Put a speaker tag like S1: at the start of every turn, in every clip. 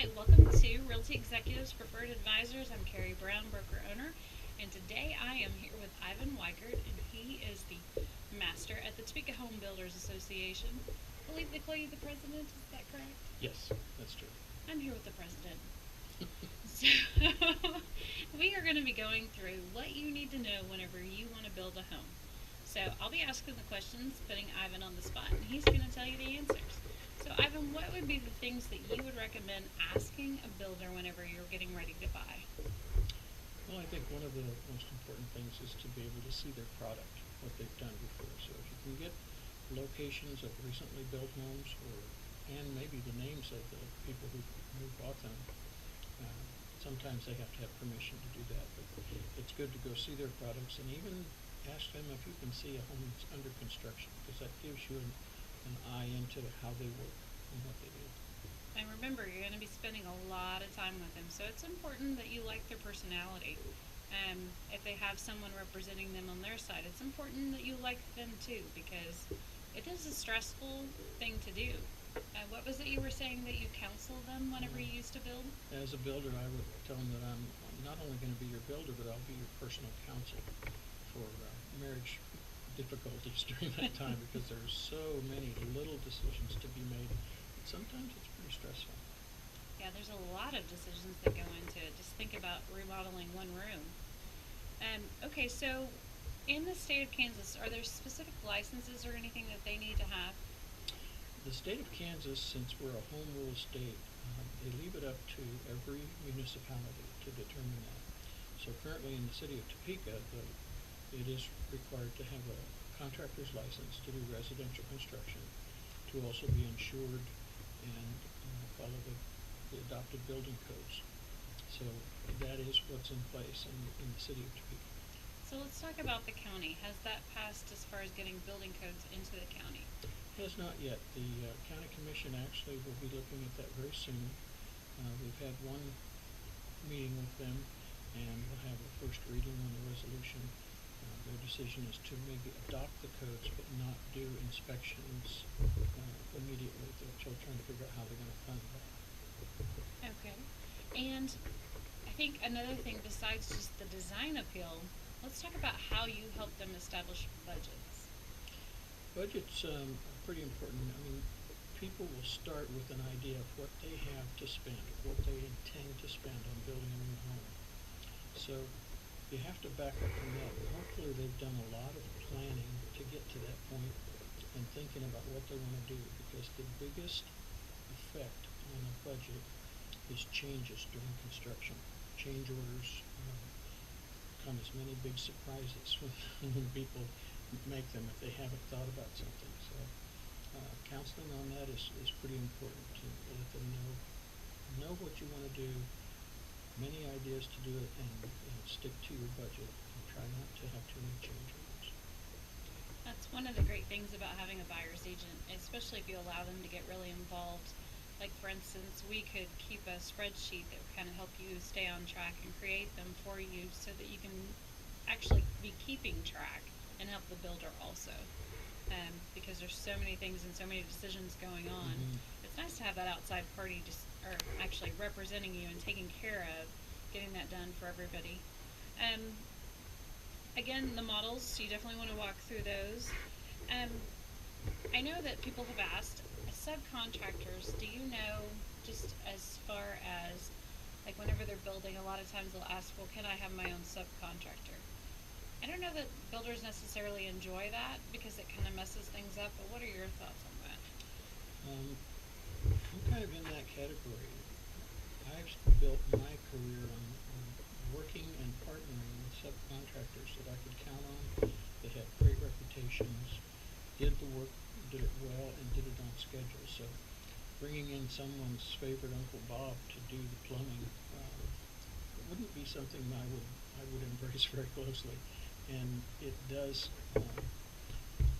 S1: Hi, welcome to Realty Executives Preferred Advisors. I'm Karey Brown, broker owner, and today I am here with Ivan Weichert, and he is the master at the Topeka Home Builders Association. I believe they call you the president, is that correct?
S2: Yes, that's true.
S1: I'm here with the president. So, we are going to be going through what you need to know whenever you want to build a home. So, I'll be asking the questions, putting Ivan on the spot, and he's going to tell you the answers. So, Ivan, what would be the things that you would recommend asking a builder whenever you're getting ready to buy?
S2: Well, I think one of the most important things is to be able to see their product, what they've done before. So if you can get locations of recently built homes and maybe the names of the people who bought them, sometimes they have to have permission to do that. But it's good to go see their products and even ask them if you can see a home that's under construction, because that gives you an eye into how they work and what they do.
S1: And remember, you're going to be spending a lot of time with them, so it's important that you like their personality. If they have someone representing them on their side, it's important that you like them too, because it is a stressful thing to do. What was it you were saying, that you counsel them whenever you used to build?
S2: As a builder, I would tell them that I'm not only going to be your builder, but I'll be your personal counsel for marriage difficulties during that time, because there's so many little decisions to be made. Sometimes it's pretty stressful.
S1: Yeah, there's a lot of decisions that go into it. Just think about remodeling one room. Okay, so in the state of Kansas, are there specific licenses or anything that they need to have?
S2: The state of Kansas, since we're a home rule state, they leave it up to every municipality to determine that. So currently in the city of Topeka, it is required to have a contractor's license to do residential construction, to also be insured and follow the adopted building codes. So that is what's in place in the city of Topeka.
S1: So let's talk about the county. Has that passed as far as getting building codes into the county?
S2: Has not yet. The county commission actually will be looking at that very soon. We've had one meeting with them, and we'll have a first reading on the resolution. Their decision is to maybe adopt the codes but not do inspections immediately. They're still trying to figure out how they're going to fund that.
S1: Okay. And I think another thing besides just the design appeal, let's talk about how you help them establish budgets.
S2: Budgets are pretty important. I mean, people will start with an idea of what they have to spend, what they intend to spend on building a new home. So you have to back up from that. Hopefully they've done a lot of planning to get to that point and thinking about what they want to do, because the biggest effect on a budget is changes during construction. Change orders come as many big surprises when people make them if they haven't thought about something. So counseling on that is pretty important, to let them know what you want to do, many ideas to do it, and stick to your budget and try not to have too many change orders.
S1: That's one of the great things about having a buyer's agent, especially if you allow them to get really involved. Like, for instance, we could keep a spreadsheet that would kind of help you stay on track and create them for you so that you can actually be keeping track and help the builder also. Because there's so many things and so many decisions going on.
S2: Mm-hmm.
S1: It's nice to have that outside party or actually representing you and taking care of getting that done for everybody. Again, the models, you definitely want to walk through those. I know that people have asked, subcontractors, do you know, just as far as, like, whenever they're building, a lot of times they'll ask, well, can I have my own subcontractor? I don't know that builders necessarily enjoy that because it kind of messes things up, but what are your thoughts on that?
S2: I'm kind of in that category. I've built my career on working and partnering with subcontractors that I could count on. They had great reputations, did the work, did it well, and did it on schedule. So bringing in someone's favorite Uncle Bob to do the plumbing wouldn't be something I would embrace very closely. And it does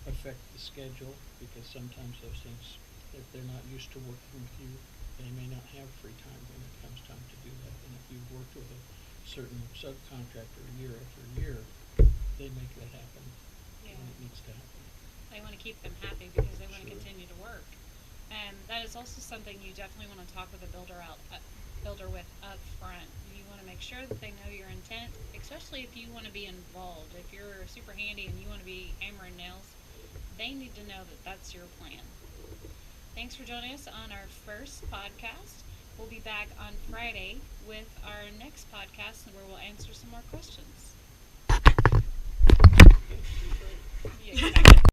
S2: affect the schedule, because sometimes those things, if they're not used to working with you, they may not have free time when it comes time to do that. And if you've worked with a certain subcontractor year after year, they make that happen.
S1: Yeah.
S2: And it needs to happen.
S1: They want to keep them happy because they want to
S2: Sure.
S1: continue to work. That is also something you definitely want to talk with a builder with up front. You want to make sure that they know your intent, especially if you want to be involved. If you're super handy and you want to be hammering nails, they need to know that that's your plan. Thanks for joining us on our first podcast. We'll be back on Friday with our next podcast where we'll answer some more questions.
S2: Okay, great.
S1: Yeah, exactly.